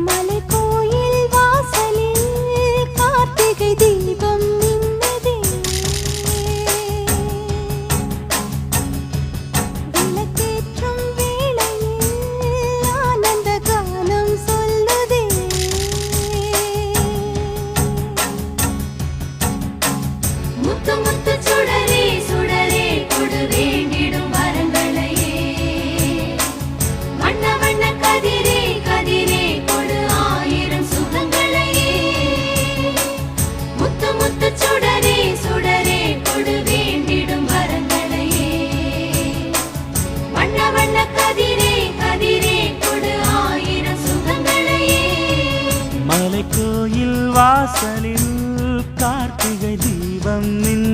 மலைக்கோயில் வாசலில் கார்த்திகை தீபம் நின்னதே. விளக்கேற்றும் வேளையில் ஆனந்த கானம் சொல்லுதே. முத்து முத்து சுடரே சுடரே கொடு வேண்டிடும் வரங்களையே. வண்ண வண்ண கதிரே கதிரே கொடு ஆயிரம் சுகங்களையே. முத்து முத்து சுடரே சுடரே கொடு வேண்டிடும் வரங்களையே. வண்ண வண்ண கதிரே கதிரே கொடு ஆயிரம் சுகங்களையே. மலைக்கோயில் வாசலில் கார்த்திகை தீபம் நின்